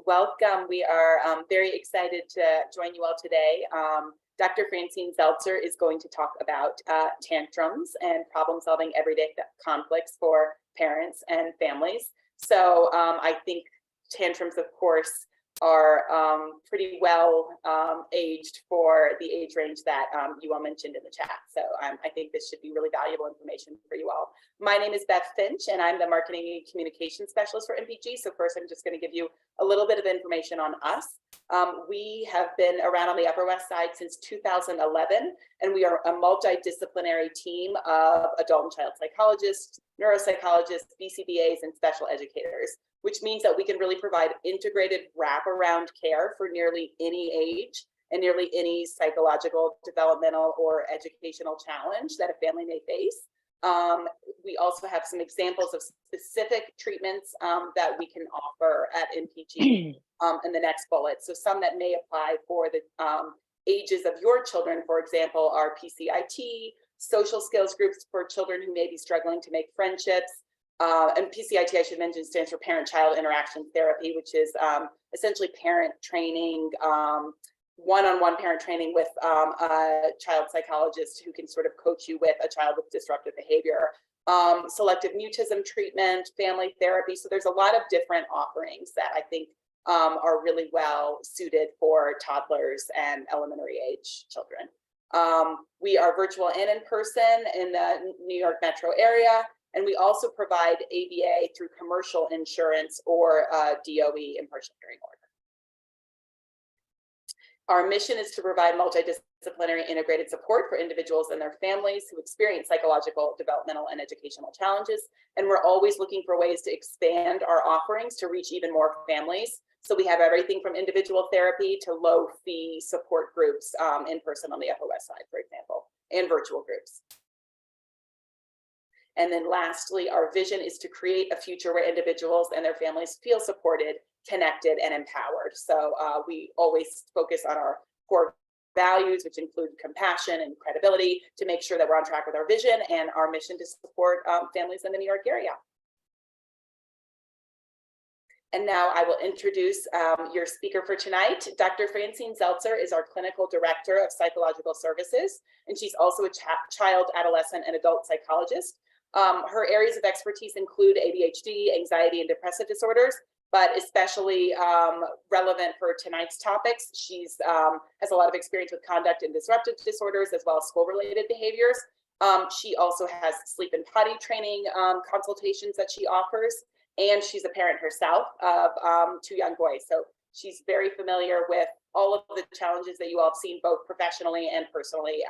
welcome. We are very excited to join you all today. Dr. Francine Zeltzer is going to talk about tantrums and problem-solving everyday conflicts for parents and families. So I think tantrums, of course, are pretty well aged for the age range that you all mentioned in the chat. So I think this should be really valuable information for you all. My name is Beth Finch, and I'm the Marketing and Communication Specialist for MPG. So first, I'm just going to give you a little bit of information on us. We have been around on the Upper West Side since 2011, and we are a multidisciplinary team of adult and child psychologists, neuropsychologists, BCBAs, and special educators, which means that we can really provide integrated wraparound care for nearly any age and nearly any psychological, developmental, or educational challenge that a family may face. We also have some examples of specific treatments that we can offer at MPG in the next bullet. So some that may apply for the ages of your children, for example, are PCIT, social skills groups for children who may be struggling to make friendships. And PCIT, I should mention, stands for Parent-Child Interaction Therapy, which is essentially parent training, one-on-one parent training with a child psychologist who can sort of coach you with a child with disruptive behavior. Selective mutism treatment, family therapy. So there's a lot of different offerings that I think are really well suited for toddlers and elementary age children. We are virtual and in person in the New York metro area. And we also provide ABA through commercial insurance or DOE in partial hearing order. Our mission is to provide multidisciplinary integrated support for individuals and their families who experience psychological, developmental, and educational challenges. And we're always looking for ways to expand our offerings to reach even more families. So we have everything from individual therapy to low fee support groups in person on the Upper West Side, for example, and virtual groups. And then lastly, our vision is to create a future where individuals and their families feel supported, connected, and empowered. So we always focus on our core values, which include compassion and credibility, to make sure that we're on track with our vision and our mission to support families in the New York area. And now I will introduce your speaker for tonight. Dr. Francine Zeltzer is our Clinical Director of Psychological Services, and she's also a child, adolescent, and adult psychologist. Her areas of expertise include ADHD, anxiety, and depressive disorders, but especially relevant for tonight's topics. She's has a lot of experience with conduct and disruptive disorders, as well as school-related behaviors. She also has sleep and potty training consultations that she offers, and she's a parent herself of 2 young boys. So she's very familiar with all of the challenges that you all have seen, both professionally and personally.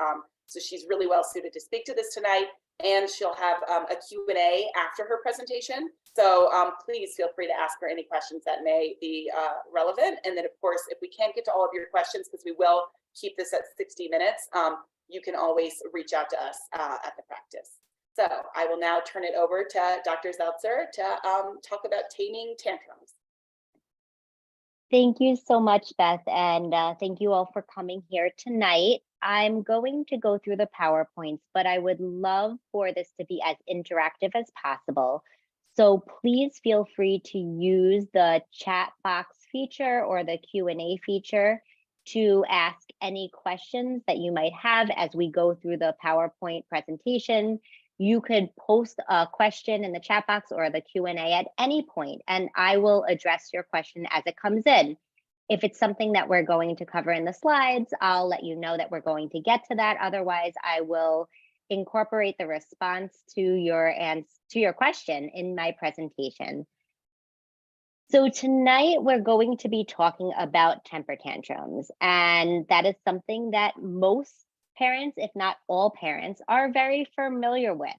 So she's really well suited to speak to this tonight. And she'll have a Q&A after her presentation. So please feel free to ask her any questions that may be relevant. And then, of course, if we can't get to all of your questions, because we will keep this at 60 minutes, you can always reach out to us at the practice. So I will now turn it over to Dr. Zeltzer to talk about taming tantrums. Thank you so much, Beth, and thank you all for coming here tonight. I'm going to go through the PowerPoints, but I would love for this to be as interactive as possible. So please feel free to use the chat box feature or the Q&A feature to ask any questions that you might have as we go through the PowerPoint presentation. You could post a question in the chat box or the Q&A at any point, and I will address your question as it comes in. If it's something that we're going to cover in the slides, I'll let you know that we're going to get to that. Otherwise, I will incorporate the response to your question in my presentation. So tonight we're going to be talking about temper tantrums, and that is something that most parents, if not all parents, are very familiar with.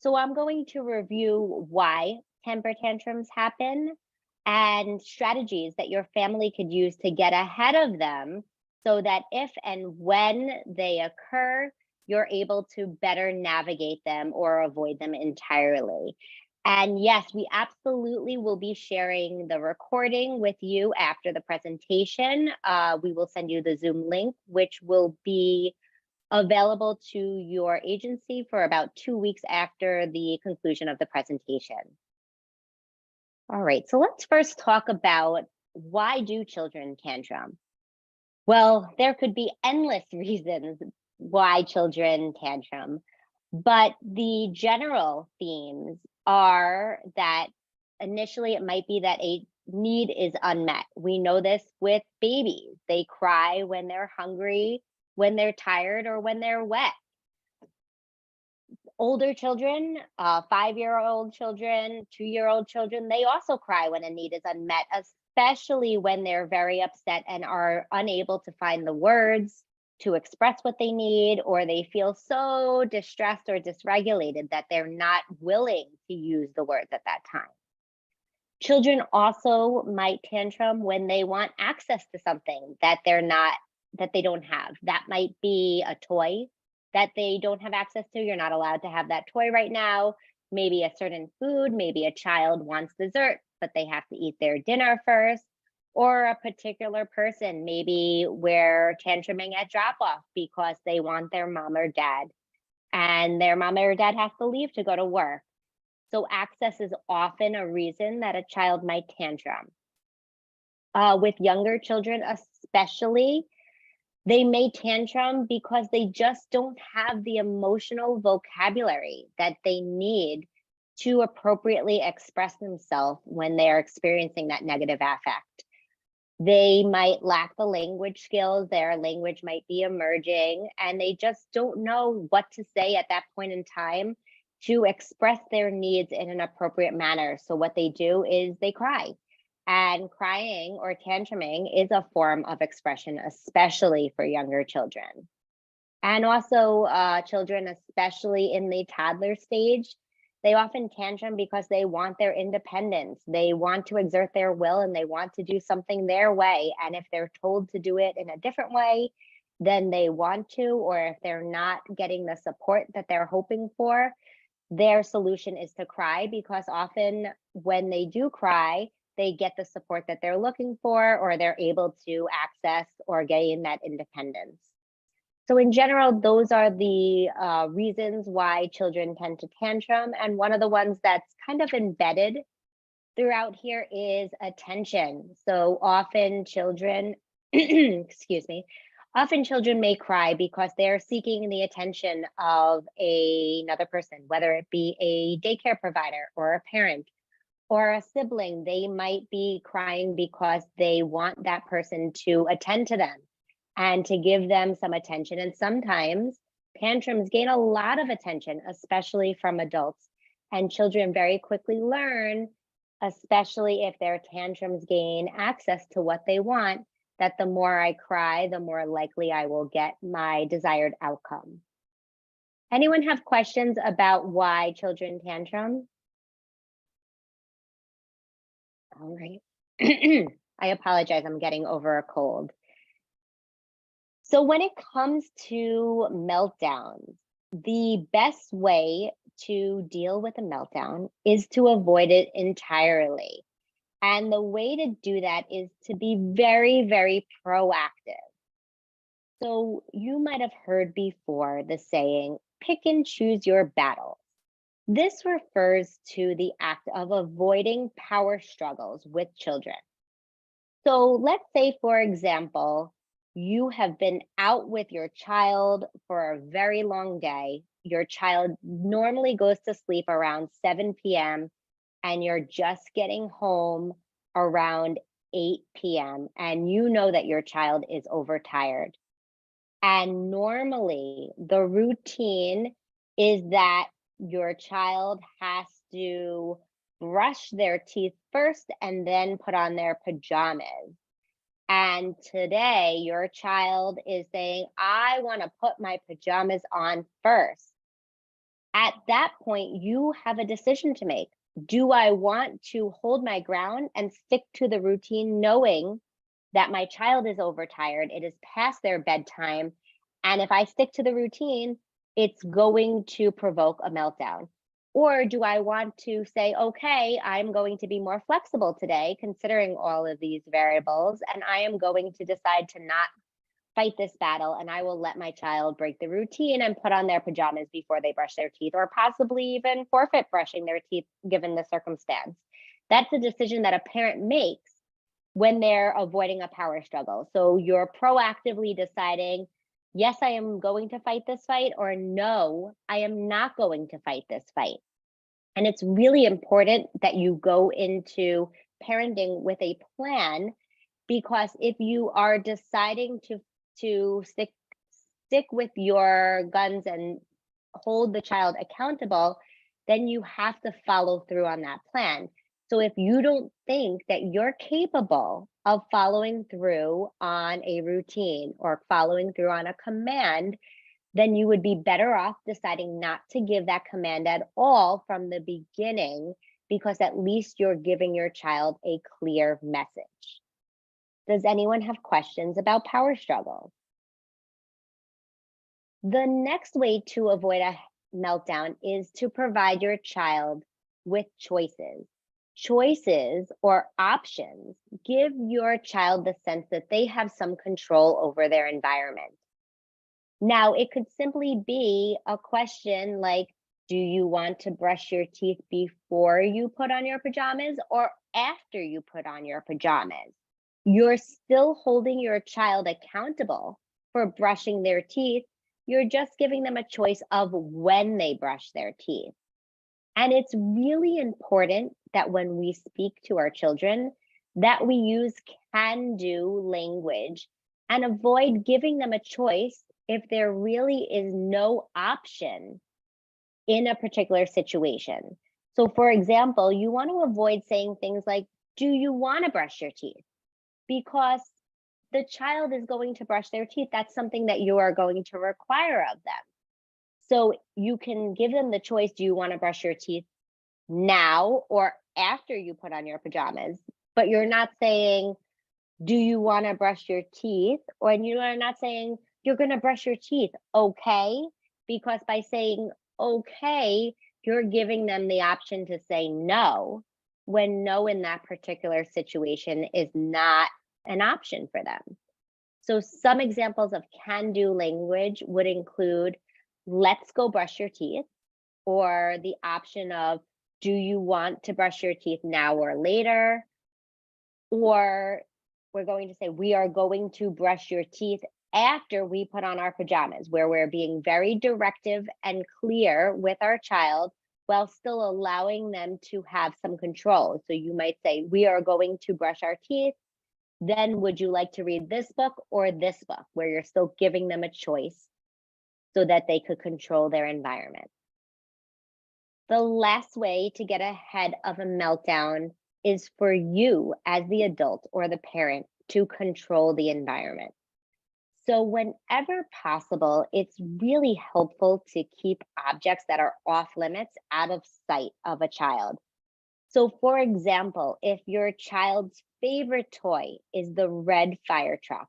So I'm going to review why temper tantrums happen and strategies that your family could use to get ahead of them so that if and when they occur, you're able to better navigate them or avoid them entirely. And yes, we absolutely will be sharing the recording with you after the presentation. We will send you the Zoom link, which will be available to your agency for about 2 weeks after the conclusion of the presentation. All right, so let's first talk about why do children tantrum? Well, there could be endless reasons why children tantrum, but the general themes are that initially it might be that a need is unmet. We know this with babies. They cry when they're hungry, when they're tired, or when they're wet. Older children, 5-year-old children, 2-year-old children, they also cry when a need is unmet, especially when they're very upset and are unable to find the words to express what they need, or they feel so distressed or dysregulated that they're not willing to use the words at that time. Children also might tantrum when they want access to something that they don't have. That might be a toy that they don't have access to. You're not allowed to have that toy right now. Maybe a certain food, maybe a child wants dessert, but they have to eat their dinner first. Or a particular person, maybe we're tantruming at drop off because they want their mom or dad, and their mom or dad has to leave to go to work. So access is often a reason that a child might tantrum. With younger children especially, they may tantrum because they just don't have the emotional vocabulary that they need to appropriately express themselves when they're experiencing that negative affect. They might lack the language skills, their language might be emerging, and they just don't know what to say at that point in time to express their needs in an appropriate manner. So what they do is they cry. And crying or tantruming is a form of expression, especially for younger children. And also children, especially in the toddler stage, they often tantrum because they want their independence. They want to exert their will and they want to do something their way. And if they're told to do it in a different way than they want to, or if they're not getting the support that they're hoping for, their solution is to cry, because often when they do cry, they get the support that they're looking for, or they're able to access or gain that independence. So in general, those are the reasons why children tend to tantrum. And one of the ones that's kind of embedded throughout here is attention. So often children, excuse me, often children may cry because they're seeking the attention of another person, whether it be a daycare provider or a parent or a sibling. They might be crying because they want that person to attend to them and to give them some attention. And sometimes tantrums gain a lot of attention, especially from adults. And children very quickly learn, especially if their tantrums gain access to what they want, that the more I cry, the more likely I will get my desired outcome. Anyone have questions about why children tantrum? All right. I apologize, I'm getting over a cold. So when it comes to meltdowns, the best way to deal with a meltdown is to avoid it entirely. And the way to do that is to be very, very proactive. So you might have heard before the saying, pick and choose your battles. This refers to the act of avoiding power struggles with children. So let's say, for example, you have been out with your child for a very long day. Your child normally goes to sleep around 7 p.m. and you're just getting home around 8 p.m. and you know that your child is overtired. And normally the routine is that your child has to brush their teeth first and then put on their pajamas. And today your child is saying, I want to put my pajamas on first. At that point, you have a decision to make. Do I want to hold my ground and stick to the routine, knowing that my child is overtired, it is past their bedtime, and if I stick to the routine, it's going to provoke a meltdown? Or do I want to say, okay, I'm going to be more flexible today, considering all of these variables, and I am going to decide to not fight this battle, and I will let my child break the routine and put on their pajamas before they brush their teeth, or possibly even forfeit brushing their teeth given the circumstance. That's a decision that a parent makes, when they're avoiding a power struggle. So you're proactively deciding, yes, I am going to fight this fight, or no, I am not going to fight this fight. And it's really important that you go into parenting with a plan, because if you are deciding to stick with your guns and hold the child accountable, then you have to follow through on that plan. So if you don't think that you're capable of following through on a routine or following through on a command, then you would be better off deciding not to give that command at all from the beginning, because at least you're giving your child a clear message. Does anyone have questions about power struggles? The next way to avoid a meltdown is to provide your child with choices. Choices or options give your child the sense that they have some control over their environment. Now, it could simply be a question like, do you want to brush your teeth before you put on your pajamas or after you put on your pajamas? You're still holding your child accountable for brushing their teeth. You're just giving them a choice of when they brush their teeth. And it's really important that when we speak to our children, that we use can-do language and avoid giving them a choice if there really is no option in a particular situation. So for example, you want to avoid saying things like, do you want to brush your teeth? Because the child is going to brush their teeth. That's something that you are going to require of them. So you can give them the choice, do you want to brush your teeth now or after you put on your pajamas? But you're not saying, do you want to brush your teeth? Or you are not saying, you're going to brush your teeth, okay? Because by saying okay, you're giving them the option to say no, when no in that particular situation is not an option for them. So some examples of can-do language would include, let's go brush your teeth, or the option of, do you want to brush your teeth now or later? Or we're going to say, we are going to brush your teeth after we put on our pajamas, where we're being very directive and clear with our child while still allowing them to have some control. So you might say, we are going to brush our teeth. Then would you like to read this book or this book, where you're still giving them a choice so that they could control their environment. The last way to get ahead of a meltdown is for you as the adult or the parent to control the environment. So whenever possible, it's really helpful to keep objects that are off limits out of sight of a child. So for example, if your child's favorite toy is the red fire truck,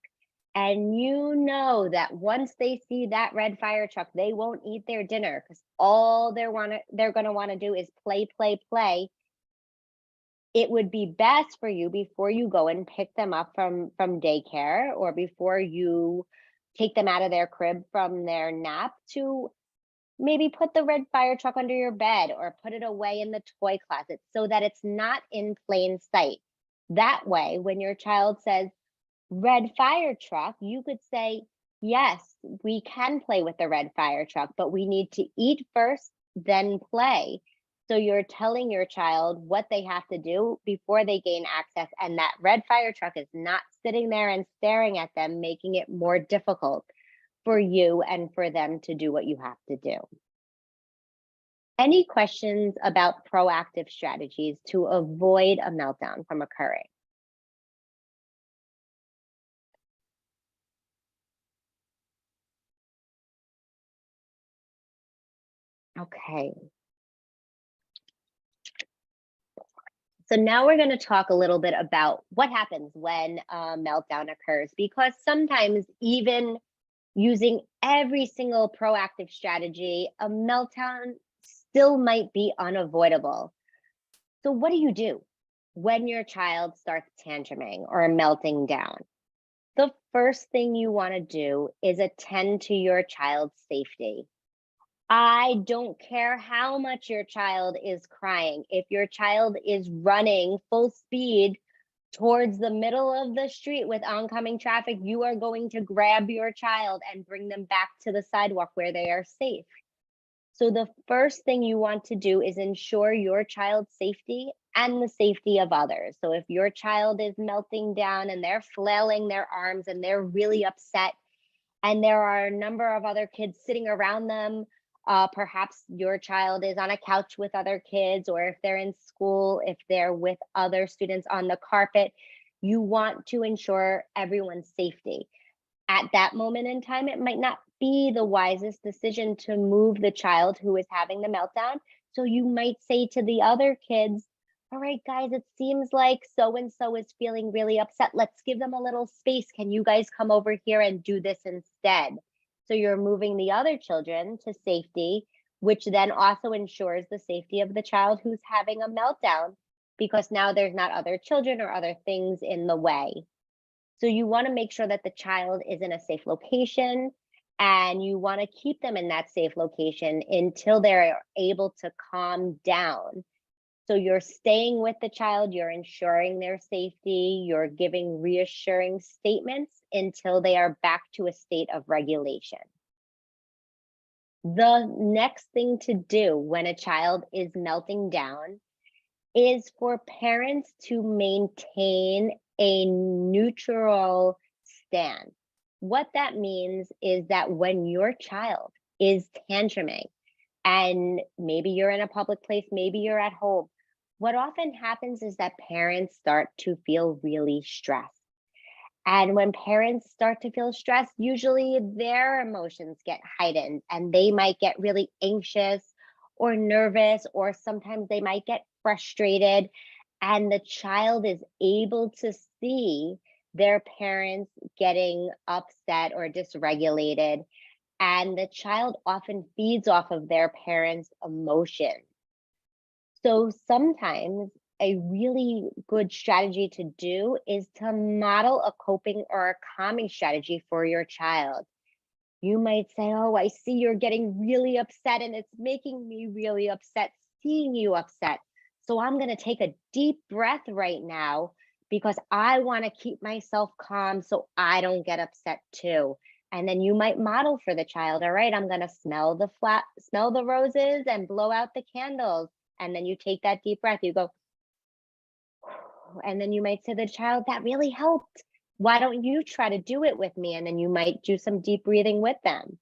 and you know that once they see that red fire truck, they won't eat their dinner because all they're going to want to do is play, play, play. It would be best for you, before you go and pick them up from daycare, or before you take them out of their crib from their nap, to maybe put the red fire truck under your bed or put it away in the toy closet so that it's not in plain sight. That way, when your child says, red fire truck, you could say, yes, we can play with the red fire truck, but we need to eat first, then play. So you're telling your child what they have to do before they gain access, and that red fire truck is not sitting there and staring at them, making it more difficult for you and for them to do what you have to do. Any questions about proactive strategies to avoid a meltdown from occurring? Okay. So now we're going to talk a little bit about what happens when a meltdown occurs, because sometimes even using every single proactive strategy, a meltdown still might be unavoidable. So what do you do when your child starts tantruming or melting down? The first thing you want to do is attend to your child's safety. I don't care how much your child is crying. If your child is running full speed towards the middle of the street with oncoming traffic, you are going to grab your child and bring them back to the sidewalk where they are safe. So the first thing you want to do is ensure your child's safety and the safety of others. So if your child is melting down and they're flailing their arms and they're really upset, and there are a number of other kids sitting around them, perhaps your child is on a couch with other kids, or if they're in school, if they're with other students on the carpet, you want to ensure everyone's safety. At that moment in time, it might not be the wisest decision to move the child who is having the meltdown. So you might say to the other kids, all right, guys, it seems like so-and-so is feeling really upset. Let's give them a little space. Can you guys come over here and do this instead? So you're moving the other children to safety, which then also ensures the safety of the child who's having a meltdown, because now there's not other children or other things in the way. So you want to make sure that the child is in a safe location, and you want to keep them in that safe location until they're able to calm down. So you're staying with the child, you're ensuring their safety, you're giving reassuring statements until they are back to a state of regulation. The next thing to do when a child is melting down is for parents to maintain a neutral stance. What that means is that when your child is tantruming, and maybe you're in a public place, maybe you're at home, what often happens is that parents start to feel really stressed. And when parents start to feel stressed, usually their emotions get heightened and they might get really anxious or nervous, or sometimes they might get frustrated. And the child is able to see their parents getting upset or dysregulated. And the child often feeds off of their parents' emotions. So sometimes a really good strategy to do is to model a coping or a calming strategy for your child. You might say, oh, I see you're getting really upset and it's making me really upset seeing you upset. So I'm going to take a deep breath right now because I want to keep myself calm so I don't get upset too. And then you might model for the child, all right, I'm going to smell the roses and blow out the candles. And then you take that deep breath, you go, and then you might say to the child, that really helped. Why don't you try to do it with me? And then you might do some deep breathing with them.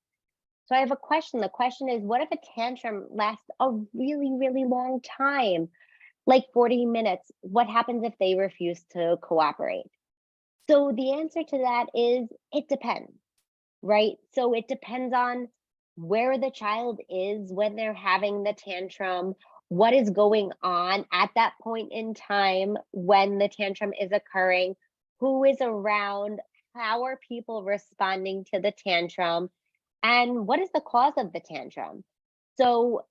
So I have a question. The question is, what if a tantrum lasts a really, really long time, like 40 minutes? What happens if they refuse to cooperate? So the answer to that is, it depends, right? So it depends on where the child is when they're having the tantrum, what is going on at that point in time when the tantrum is occurring, who is around, how are people responding to the tantrum, and what is the cause of the tantrum. So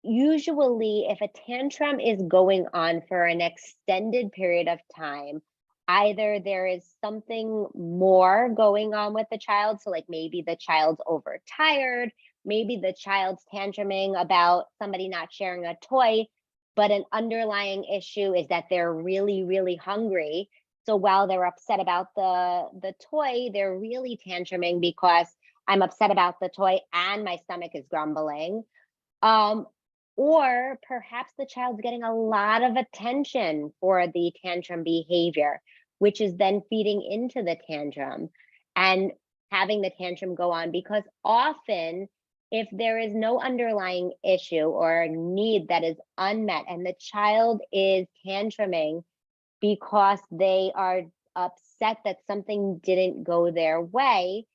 usually if a tantrum is going on for an extended period of time, either there is something more going on with the child. So like maybe the child's overtired, maybe the child's tantruming about somebody not sharing a toy, but an underlying issue is that they're really, really hungry. So while they're upset about the toy, they're really tantruming because I'm upset about the toy and my stomach is grumbling. Or perhaps the child's getting a lot of attention for the tantrum behavior, which is then feeding into the tantrum and having the tantrum go on. Because often, if there is no underlying issue or need that is unmet and the child is tantruming because they are upset that something didn't go their way,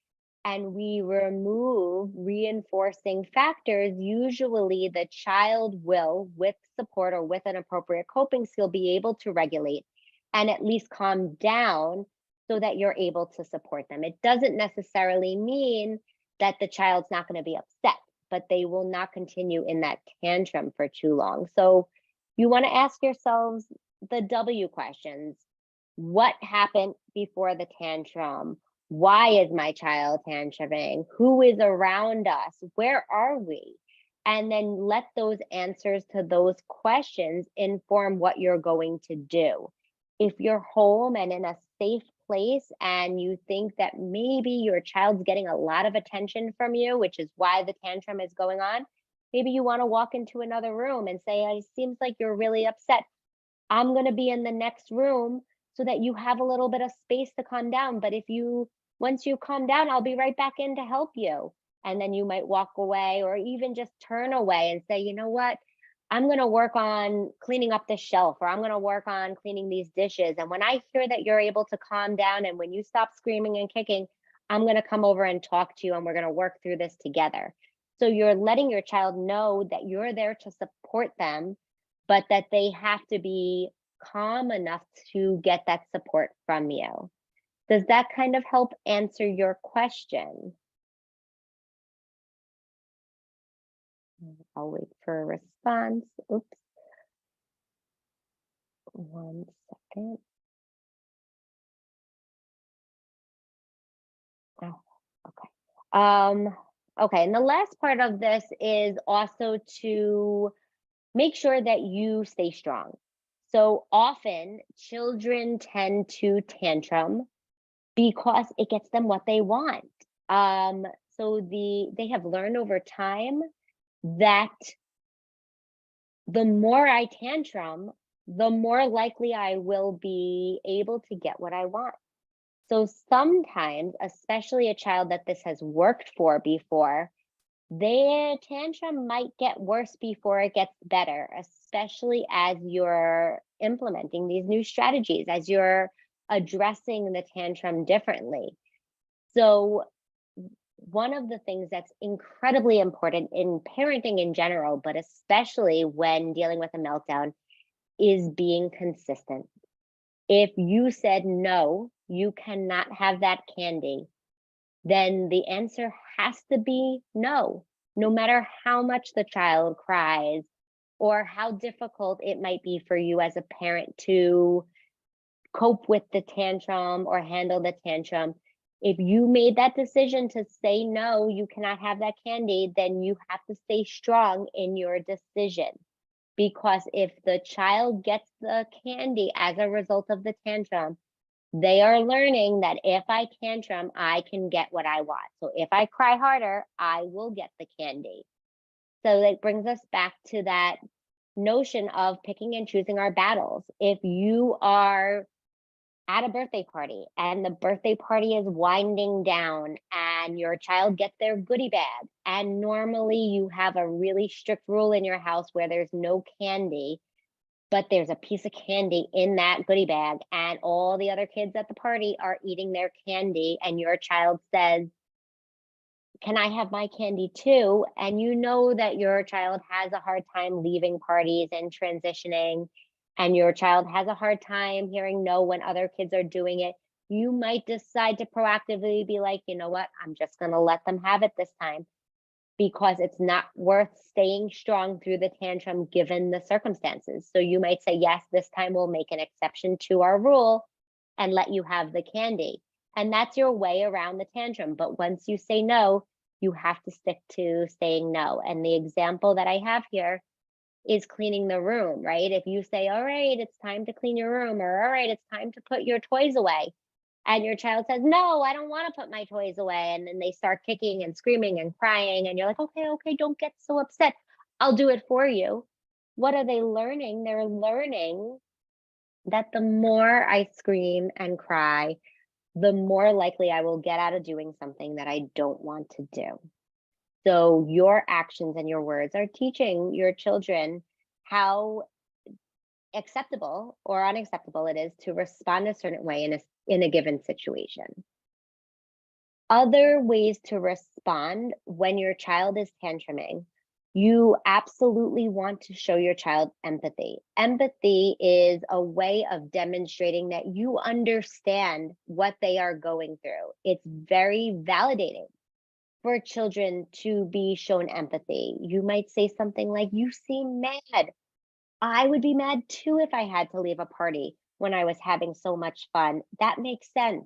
and we remove reinforcing factors, usually the child will, with support or with an appropriate coping skill, be able to regulate and at least calm down so that you're able to support them. It doesn't necessarily mean that the child's not going to be upset, but they will not continue in that tantrum for too long. So you want to ask yourselves the W questions. What happened before the tantrum? Why is my child tantruming? Who is around us? Where are we? And then let those answers to those questions inform what you're going to do. If you're home and in a safe place and you think that maybe your child's getting a lot of attention from you, which is why the tantrum is going on, maybe you want to walk into another room and say, it seems like you're really upset. I'm going to be in the next room so that you have a little bit of space to calm down. But once you calm down, I'll be right back in to help you. And then you might walk away or even just turn away and say, you know what? I'm going to work on cleaning up the shelf, or I'm going to work on cleaning these dishes. And when I hear that you're able to calm down and when you stop screaming and kicking, I'm going to come over and talk to you and we're going to work through this together. So you're letting your child know that you're there to support them, but that they have to be calm enough to get that support from you. Does that kind of help answer your question? I'll wait for a response. Oops. 1 second. Oh, okay. Okay, and the last part of this is also to make sure that you stay strong. So often children tend to tantrum because it gets them what they want. So they have learned over time that the more I tantrum, the more likely I will be able to get what I want. So sometimes, especially a child that this has worked for before, their tantrum might get worse before it gets better, especially as you're implementing these new strategies, as you're addressing the tantrum differently. So one of the things that's incredibly important in parenting in general, but especially when dealing with a meltdown, is being consistent. If you said no, you cannot have that candy, then the answer has to be no, no matter how much the child cries or how difficult it might be for you as a parent to cope with the tantrum or handle the tantrum. If you made that decision to say no, you cannot have that candy, then you have to stay strong in your decision. Because if the child gets the candy as a result of the tantrum, they are learning that if I tantrum, I can get what I want. So if I cry harder, I will get the candy. So that brings us back to that notion of picking and choosing our battles. If you are at a birthday party and the birthday party is winding down and your child gets their goodie bag, and normally you have a really strict rule in your house where there's no candy, but there's a piece of candy in that goodie bag and all the other kids at the party are eating their candy, and your child says, can I have my candy too? And you know that your child has a hard time leaving parties and transitioning, and your child has a hard time hearing no when other kids are doing it. You might decide to proactively be like, you know what, I'm just going to let them have it this time, because it's not worth staying strong through the tantrum given the circumstances. So you might say, yes, this time we'll make an exception to our rule and let you have the candy. And that's your way around the tantrum. But once you say no, you have to stick to saying no. And the example that I have here is cleaning the room, right? If you say, all right, it's time to clean your room, or all right, it's time to put your toys away, and your child says, no, I don't want to put my toys away, and then they start kicking and screaming and crying, and you're like, okay, don't get so upset, I'll do it for you. What are they learning? They're learning that the more I scream and cry, the more likely I will get out of doing something that I don't want to do. So your actions and your words are teaching your children how acceptable or unacceptable it is to respond a certain way in a given situation. Other ways to respond when your child is tantruming, you absolutely want to show your child empathy. Empathy is a way of demonstrating that you understand what they are going through. It's very validating for children to be shown empathy. You might say something like, you seem mad. I would be mad too if I had to leave a party when I was having so much fun. That makes sense.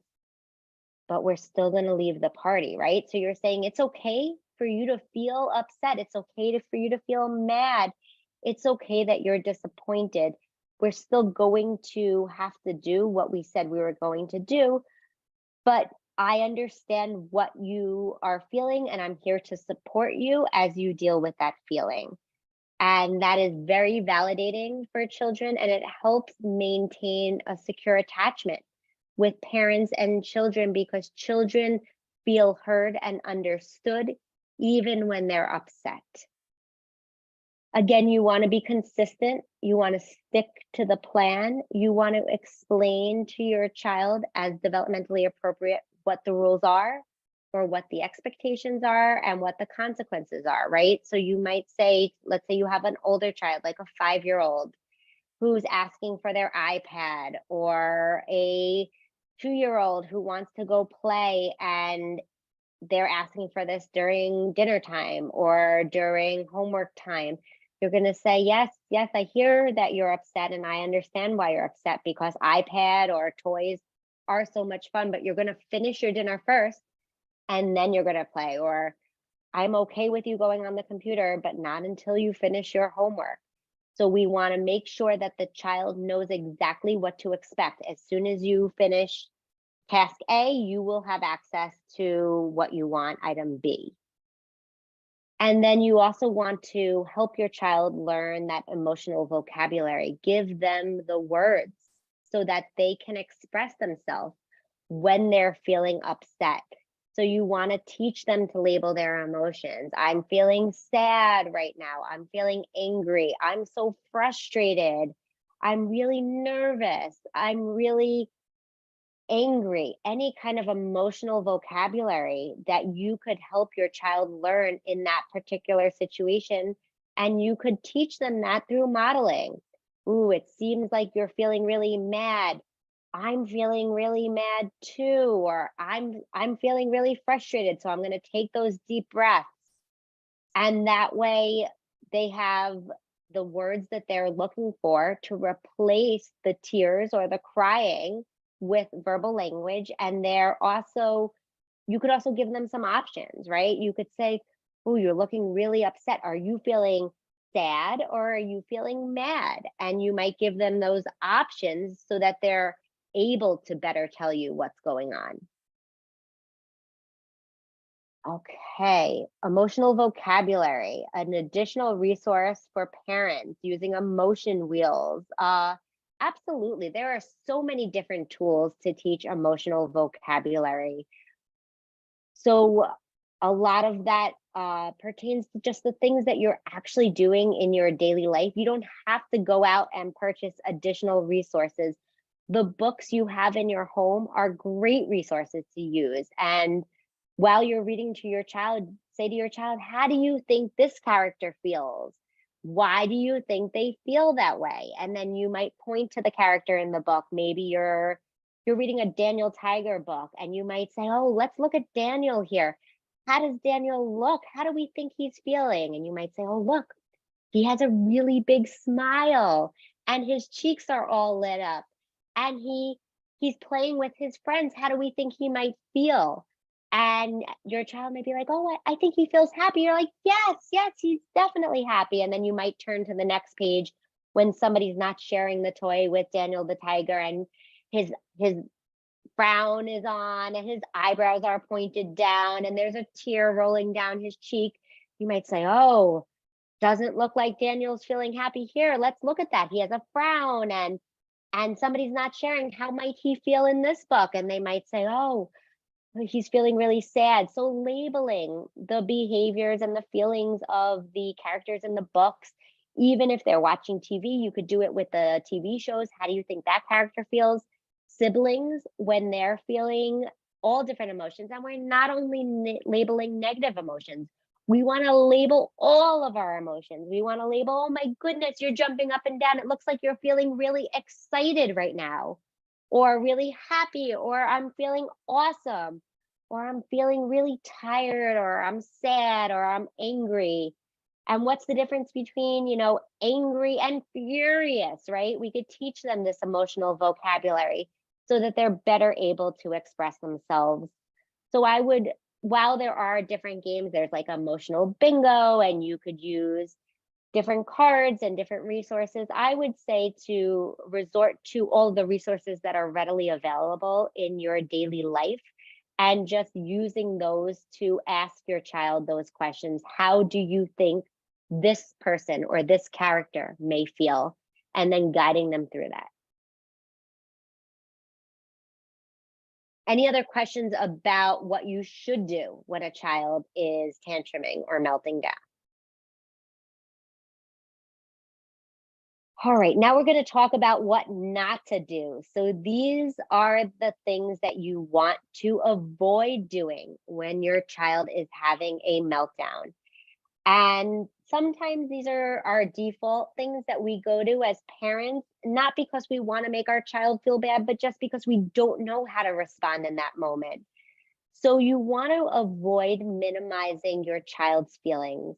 But we're still going to leave the party, right? So you're saying it's okay for you to feel upset. It's okay for you to feel mad. It's okay that you're disappointed. we're still going to have to do what we said we were going to do, but I understand what you are feeling and I'm here to support you as you deal with that feeling. And that is very validating for children, and it helps maintain a secure attachment with parents and children, because children feel heard and understood even when they're upset. Again, you want to be consistent. You want to stick to the plan. You want to explain to your child as developmentally appropriate what the rules are, or what the expectations are, and what the consequences are, right? So you might say, let's say you have an older child, like a 5-year-old, who's asking for their iPad, or a 2-year-old who wants to go play and they're asking for this during dinner time or during homework time. You're going to say, yes, I hear that you're upset and I understand why you're upset, because iPad or toys are so much fun, but you're going to finish your dinner first and then you're going to play. Or I'm okay with you going on the computer, but not until you finish your homework. So we want to make sure that the child knows exactly what to expect. As soon as you finish task A, you will have access to what you want, item B. And then you also want to help your child learn that emotional vocabulary. Give them the words so that they can express themselves when they're feeling upset. So you want to teach them to label their emotions. I'm feeling sad right now. I'm feeling angry. I'm so frustrated. I'm really nervous. I'm really angry. Any kind of emotional vocabulary that you could help your child learn in that particular situation. And you could teach them that through modeling. Ooh, it seems like you're feeling really mad. I'm feeling really mad too, or I'm feeling really frustrated, so I'm going to take those deep breaths. And that way they have the words that they're looking for to replace the tears or the crying with verbal language. And they're also, you could also give them some options, right? You could say, oh, you're looking really upset. Are you feeling sad or are you feeling mad? And you might give them those options so that they're able to better tell you what's going on. Okay, emotional vocabulary, an additional resource for parents using emotion wheels. Absolutely, there are so many different tools to teach emotional vocabulary. So a lot of that pertains to just the things that you're actually doing in your daily life. You don't have to go out and purchase additional resources. The books you have in your home are great resources to use. And while you're reading to your child, say to your child, how do you think this character feels? Why do you think they feel that way? And then you might point to the character in the book. Maybe you're reading a Daniel Tiger book and you might say, oh, let's look at Daniel here. How does Daniel look? How do we think he's feeling? And you might say, oh, look, he has a really big smile and his cheeks are all lit up and he's playing with his friends. How do we think he might feel? And your child may be like, oh, I think he feels happy. You're like, yes, he's definitely happy. And then you might turn to the next page when somebody's not sharing the toy with Daniel the tiger and his frown is on and his eyebrows are pointed down and there's a tear rolling down his cheek. You might say, oh, doesn't look like Daniel's feeling happy here. Let's look at that. He has a frown and somebody's not sharing. How might he feel in this book? And they might say, oh, he's feeling really sad. So labeling the behaviors and the feelings of the characters in the books, even if they're watching TV, you could do it with the TV shows. How do you think that character feels? Siblings, when they're feeling all different emotions, and we're not only labeling negative emotions, we want to label all of our emotions. We want to label, oh my goodness, you're jumping up and down. It looks like you're feeling really excited right now, or really happy, or I'm feeling awesome, or I'm feeling really tired, or I'm sad, or I'm angry. And what's the difference between, angry and furious, right? We could teach them this emotional vocabulary so that they're better able to express themselves. So I would, while there are different games, there's like emotional bingo, and you could use different cards and different resources, I would say to resort to all the resources that are readily available in your daily life and just using those to ask your child those questions. How do you think this person or this character may feel? And then guiding them through that. Any other questions about what you should do when a child is tantruming or melting down? All right, now we're going to talk about what not to do. So these are the things that you want to avoid doing when your child is having a meltdown. And sometimes these are our default things that we go to as parents, not because we want to make our child feel bad, but just because we don't know how to respond in that moment. So you want to avoid minimizing your child's feelings.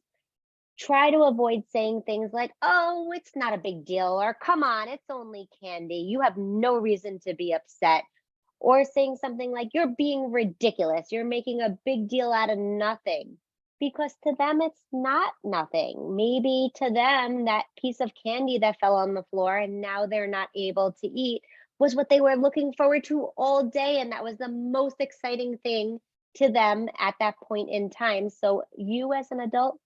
Try to avoid saying things like, oh, it's not a big deal, or come on, it's only candy. You have no reason to be upset. Or saying something like, you're being ridiculous. You're making a big deal out of nothing. Because to them, it's not nothing. Maybe to them, that piece of candy that fell on the floor and now they're not able to eat was what they were looking forward to all day. And that was the most exciting thing to them at that point in time. So you as an adult,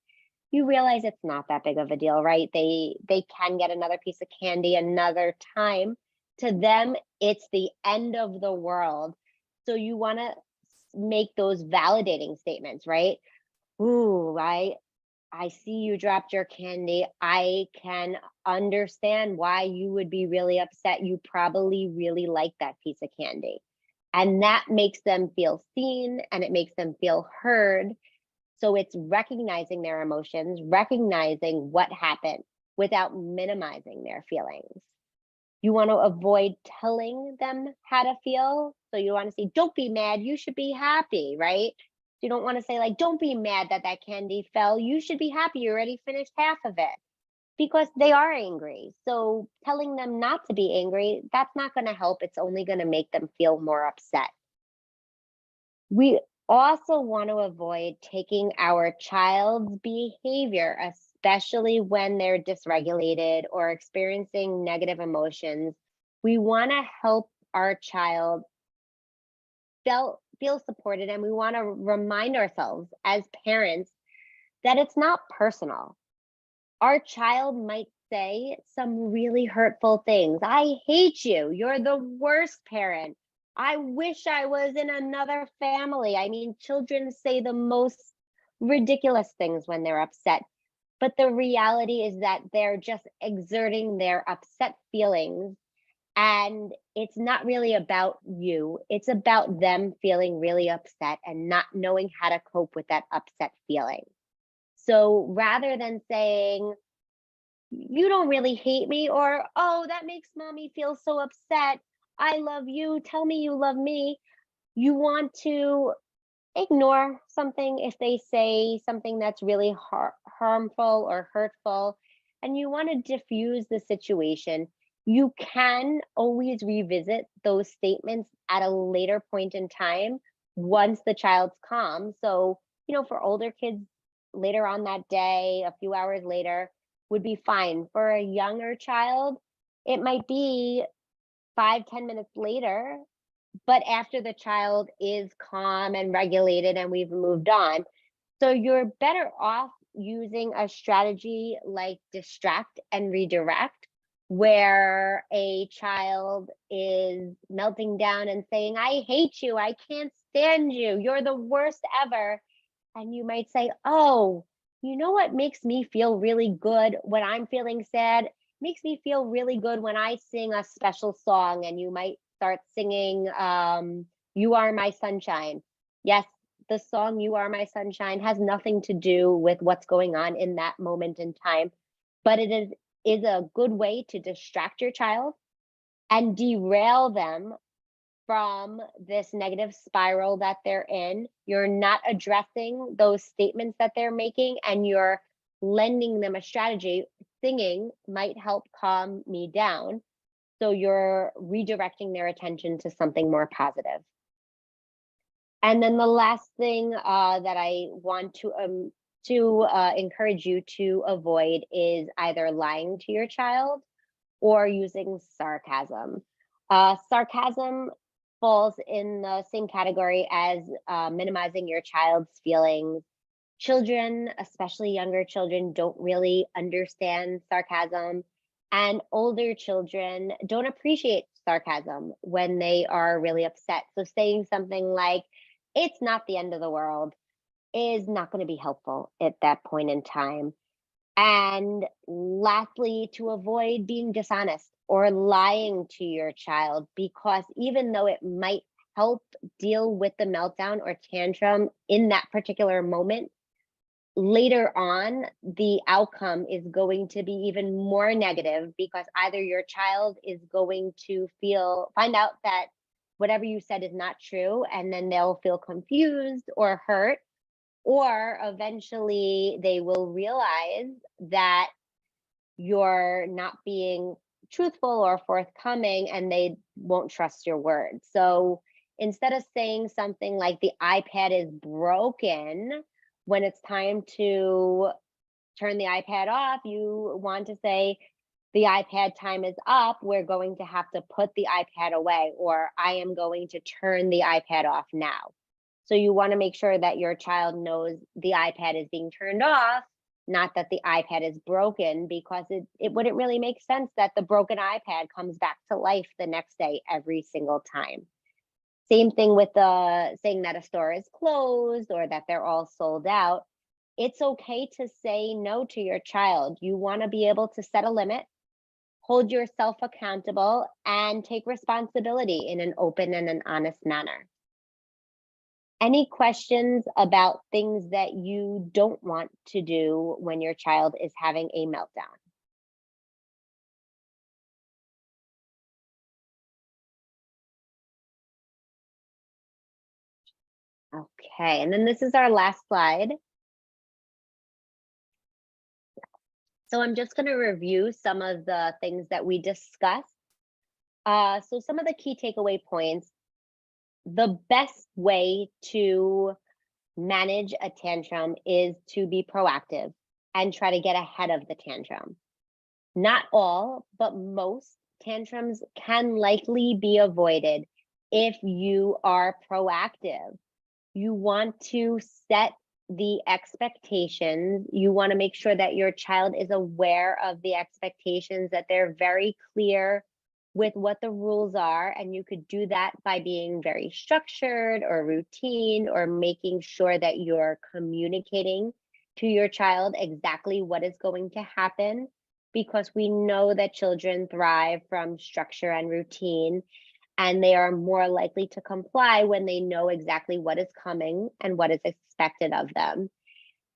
you realize it's not that big of a deal, right? They can get another piece of candy another time. To them, it's the end of the world. So you want to make those validating statements, right? Ooh, I see you dropped your candy. I can understand why you would be really upset. You probably really like that piece of candy. And that makes them feel seen and it makes them feel heard. So it's recognizing their emotions, recognizing what happened without minimizing their feelings. You want to avoid telling them how to feel. So you want to say, don't be mad, you should be happy, right? You don't want to say like, don't be mad that that candy fell. You should be happy, you already finished half of it. Because they are angry. So telling them not to be angry, that's not going to help. It's only going to make them feel more upset. We also want to avoid taking our child's behavior, especially when they're dysregulated or experiencing negative emotions. We want to help our child feel supported, and we want to remind ourselves as parents that it's not personal. Our child might say some really hurtful things. I hate you. You're the worst parent. I wish I was in another family. I mean, children say the most ridiculous things when they're upset. But the reality is that they're just exerting their upset feelings. And it's not really about you. It's about them feeling really upset and not knowing how to cope with that upset feeling. So rather than saying, you don't really hate me, or, oh, that makes mommy feel so upset. I love you. Tell me you love me. You want to ignore something if they say something that's really harmful or hurtful, and you want to diffuse the situation. You can always revisit those statements at a later point in time once the child's calm. So, for older kids, later on that day, a few hours later, would be fine. For a younger child, it might be 5-10 minutes later, but after the child is calm and regulated and we've moved on. So you're better off using a strategy like distract and redirect, where a child is melting down and saying, I hate you, I can't stand you, you're the worst ever. And you might say, oh, you know what makes me feel really good when I'm feeling sad? Makes me feel really good when I sing a special song. And you might start singing You Are My Sunshine. Yes, the song You Are My Sunshine has nothing to do with what's going on in that moment in time, but it is a good way to distract your child and derail them from this negative spiral that they're in. You're not addressing those statements that they're making, and you're lending them a strategy. Singing might help calm me down. So you're redirecting their attention to something more positive. And then the last thing that I want to to encourage you to avoid is either lying to your child or using sarcasm. Sarcasm falls in the same category as minimizing your child's feelings. Children, especially younger children, don't really understand sarcasm, and older children don't appreciate sarcasm when they are really upset. So saying something like, it's not the end of the world, is not going to be helpful at that point in time. And lastly, to avoid being dishonest or lying to your child, because even though it might help deal with the meltdown or tantrum in that particular moment, later on, the outcome is going to be even more negative, because either your child is going to find out that whatever you said is not true, and then they'll feel confused or hurt, or eventually they will realize that you're not being truthful or forthcoming, and they won't trust your word. So instead of saying something like the iPad is broken, when it's time to turn the iPad off, you want to say, the iPad time is up, we're going to have to put the iPad away, or I am going to turn the iPad off now. So you want to make sure that your child knows the iPad is being turned off, not that the iPad is broken, because it wouldn't really make sense that the broken iPad comes back to life the next day every single time. Same thing with saying that a store is closed or that they're all sold out. It's okay to say no to your child. You want to be able to set a limit, hold yourself accountable, and take responsibility in an open and an honest manner. Any questions about things that you don't want to do when your child is having a meltdown? Okay, and then this is our last slide. So I'm just going to review some of the things that we discussed. So some of the key takeaway points: the best way to manage a tantrum is to be proactive and try to get ahead of the tantrum. Not all, but most tantrums can likely be avoided if you are proactive. You want to set the expectations. You want to make sure that your child is aware of the expectations, that they're very clear with what the rules are. And you could do that by being very structured or routine, or making sure that you're communicating to your child exactly what is going to happen, because we know that children thrive from structure and routine, and they are more likely to comply when they know exactly what is coming and what is expected of them.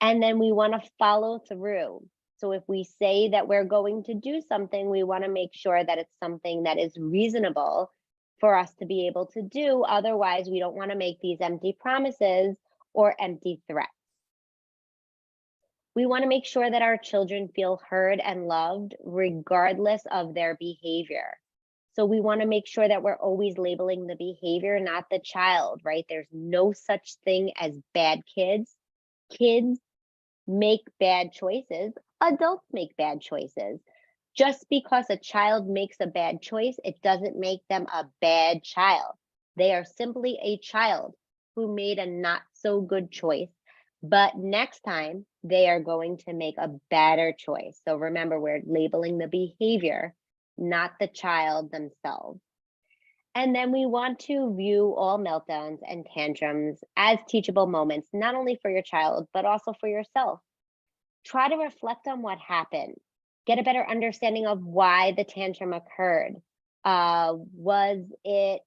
And then we want to follow through. So if we say that we're going to do something, we want to make sure that it's something that is reasonable for us to be able to do. Otherwise, we don't want to make these empty promises or empty threats. We want to make sure that our children feel heard and loved regardless of their behavior. So we want to make sure that we're always labeling the behavior, not the child, right? There's no such thing as bad kids. Kids make bad choices. Adults make bad choices. Just because a child makes a bad choice, it doesn't make them a bad child. They are simply a child who made a not so good choice, but next time they are going to make a better choice. So remember, we're labeling the behavior, not the child themselves. And then we want to view all meltdowns and tantrums as teachable moments, not only for your child, but also for yourself. Try to reflect on what happened. Get a better understanding of why the tantrum occurred. Was it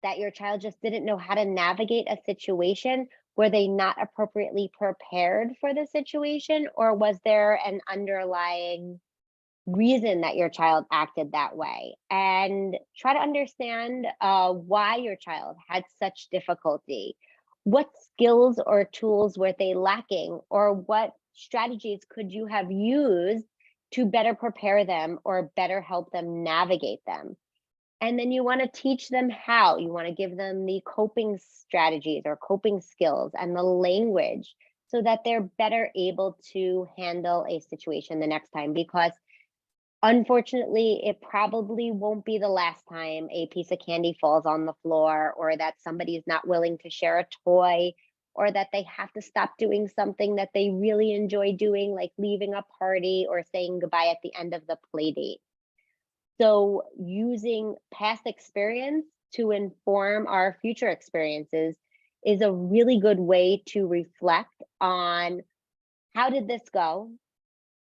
that your child just didn't know how to navigate a situation? Were they not appropriately prepared for the situation? Or was there an underlying reason that your child acted that way? And try to understand why your child had such difficulty. What skills or tools were they lacking? Or what strategies could you have used to better prepare them or better help them navigate them? And then you want to teach them how. You want to give them the coping strategies or coping skills and the language so that they're better able to handle a situation the next time. Because unfortunately, it probably won't be the last time a piece of candy falls on the floor, or that somebody is not willing to share a toy, or that they have to stop doing something that they really enjoy doing, like leaving a party or saying goodbye at the end of the play date. So using past experience to inform our future experiences is a really good way to reflect on, how did this go?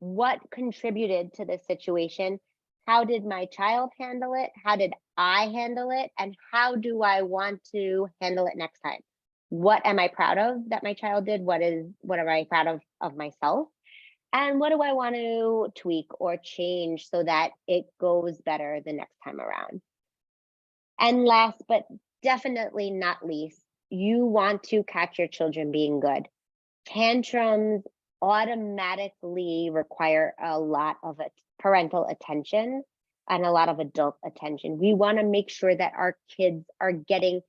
What contributed to this situation? How did my child handle it? How did I handle it? And how do I want to handle it next time? What am I proud of that my child did? What am I proud of myself? And what do I want to tweak or change so that it goes better the next time around? And last but definitely not least, you want to catch your children being good. Tantrums automatically require a lot of parental attention and a lot of adult attention. We want to make sure that our kids are getting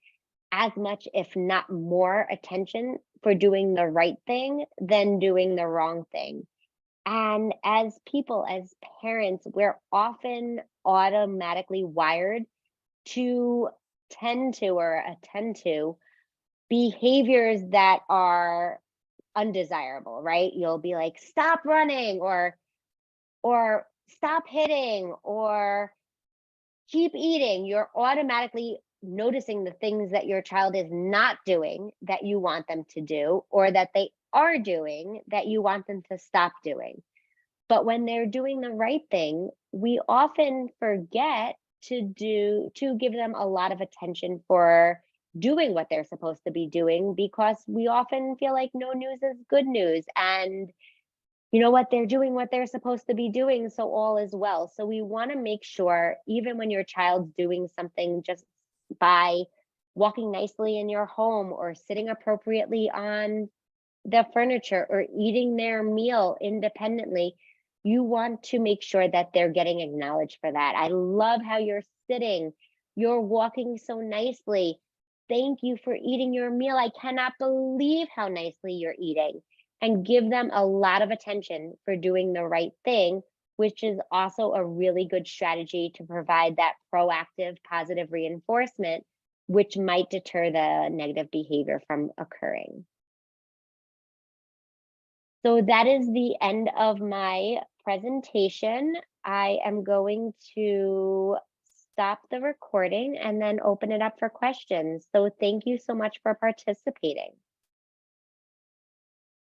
as much, if not more, attention for doing the right thing than doing the wrong thing. And as people, as parents, we're often automatically wired to tend to or attend to behaviors that are undesirable, right? You'll be like, stop running, or stop hitting, or keep eating. You're automatically noticing the things that your child is not doing that you want them to do, or that they are doing that you want them to stop doing. But when they're doing the right thing, we often forget to give them a lot of attention for doing what they're supposed to be doing, because we often feel like no news is good news, and you know what, they're doing what they're supposed to be doing, so all is well. So we want to make sure, even when your child's doing something just by walking nicely in your home, or sitting appropriately on the furniture, or eating their meal independently, you want to make sure that they're getting acknowledged for that. I love how you're sitting, you're walking so nicely. Thank you for eating your meal. I cannot believe how nicely you're eating. And give them a lot of attention for doing the right thing, which is also a really good strategy to provide that proactive, positive reinforcement, which might deter the negative behavior from occurring. So that is the end of my presentation. I am going to stop the recording and then open it up for questions. So thank you so much for participating.